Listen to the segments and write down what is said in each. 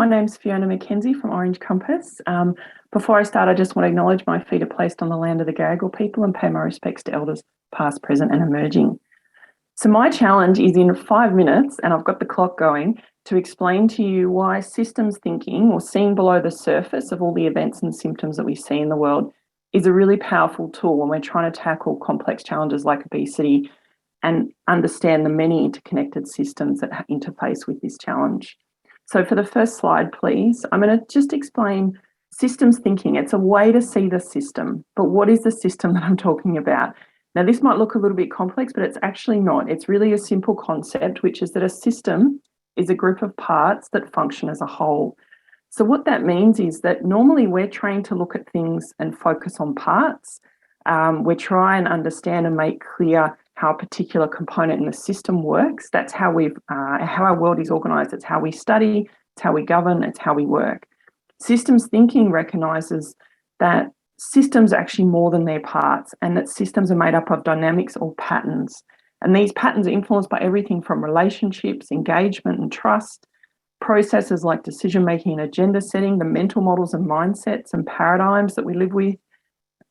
My name's Fiona McKenzie from Orange Compass. Before I start, I just want to acknowledge my feet are placed on the land of the Gadigal people and pay my respects to elders past, present and emerging. So my challenge is in 5 minutes, and I've got the clock going, to explain to you why systems thinking, or seeing below the surface of all the events and symptoms that we see in the world, is a really powerful tool when we're trying to tackle complex challenges like obesity and understand the many interconnected systems that interface with this challenge. So for the first slide, please, I'm going to just explain systems thinking. It's a way to see the system, but what is the system that I'm talking about? Now, this might look a little bit complex, but it's actually not. It's really a simple concept, which is that a system is a group of parts that function as a whole. So what that means is that normally we're trained to look at things and focus on parts. We try and understand and make clear how a particular component in the system works. That's how how our world is organised. It's how we study, it's how we govern, it's how we work. Systems thinking recognises that systems are actually more than their parts, and that systems are made up of dynamics or patterns. And these patterns are influenced by everything from relationships, engagement and trust, processes like decision making and agenda setting, the mental models and mindsets and paradigms that we live with,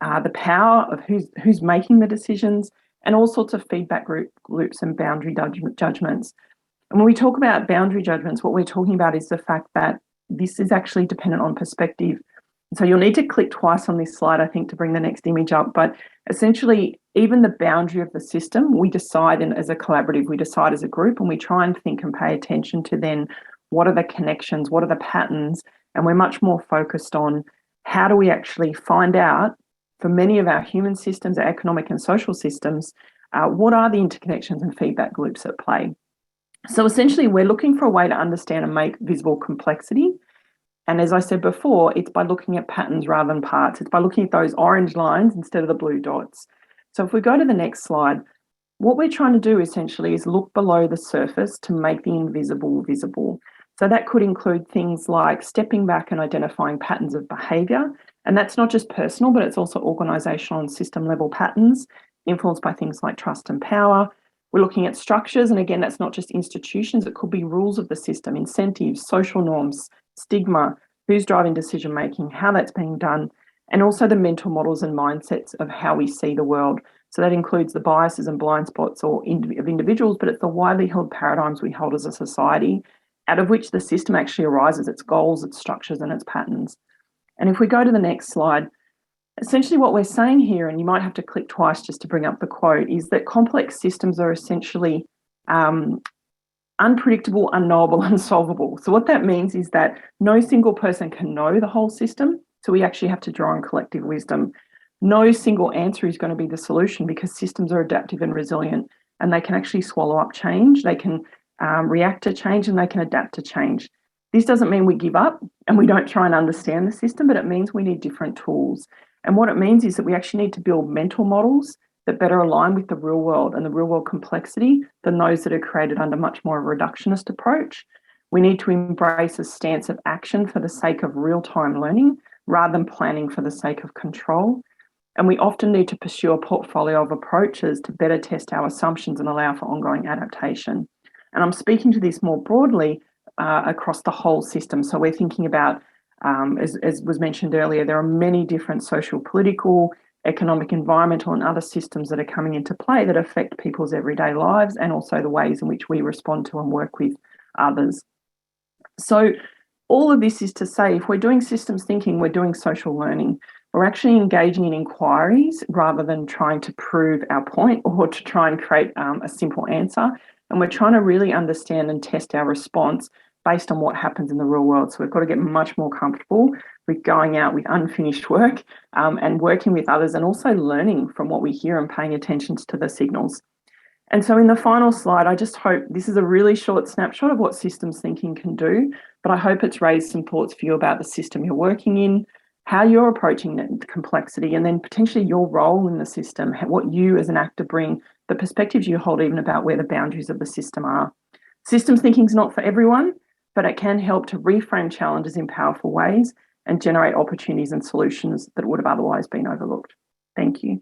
the power of who's making the decisions, and all sorts of feedback loops and boundary judgments. And when we talk about boundary judgments, what we're talking about is the fact that this is actually dependent on perspective. So you'll need to click twice on this slide, I think, to bring the next image up. But essentially, even the boundary of the system, we decide as a collaborative, we decide as a group, and we try and think and pay attention to then what are the connections, what are the patterns, and we're much more focused on how do we actually find out, for many of our human systems, our economic and social systems, what are the interconnections and feedback loops at play. So essentially, we're looking for a way to understand and make visible complexity. And as I said before, it's by looking at patterns rather than parts. It's by looking at those orange lines instead of the blue dots. So if we go to the next slide, what we're trying to do essentially is look below the surface to make the invisible visible. So that could include things like stepping back and identifying patterns of behaviour. And that's not just personal, but it's also organisational and system level patterns influenced by things like trust and power. We're looking at structures. And again, that's not just institutions. It could be rules of the system, incentives, social norms, stigma, who's driving decision making, how that's being done, and also the mental models and mindsets of how we see the world. So that includes the biases and blind spots of individuals, but it's the widely held paradigms we hold as a society, out of which the system actually arises, its goals, its structures, and its patterns. And if we go to the next slide, essentially what we're saying here, and you might have to click twice just to bring up the quote, is that complex systems are essentially unpredictable, unknowable, unsolvable. So what that means is that no single person can know the whole system. So we actually have to draw on collective wisdom. No single answer is going to be the solution, because systems are adaptive and resilient, and they can actually swallow up change. They can react to change, and they can adapt to change. This doesn't mean we give up and we don't try and understand the system, but it means we need different tools. And what it means is that we actually need to build mental models that better align with the real world and the real world complexity than those that are created under much more of a reductionist approach. We need to embrace a stance of action for the sake of real-time learning rather than planning for the sake of control. And we often need to pursue a portfolio of approaches to better test our assumptions and allow for ongoing adaptation. And I'm speaking to this more broadly across the whole system. So we're thinking about, as was mentioned earlier, there are many different social, political, economic, environmental and other systems that are coming into play that affect people's everyday lives, and also the ways in which we respond to and work with others. So all of this is to say, if we're doing systems thinking, we're doing social learning. We're actually engaging in inquiries rather than trying to prove our point or to try and create a simple answer. And we're trying to really understand and test our response based on what happens in the real world. So we've got to get much more comfortable with going out with unfinished work and working with others, and also learning from what we hear and paying attention to the signals. And so in the final slide, I just hope this is a really short snapshot of what systems thinking can do, but I hope it's raised some thoughts for you about the system you're working in, how you're approaching the complexity, and then potentially your role in the system, what you as an actor bring, the perspectives you hold even about where the boundaries of the system are. Systems thinking is not for everyone, but it can help to reframe challenges in powerful ways and generate opportunities and solutions that would have otherwise been overlooked. Thank you.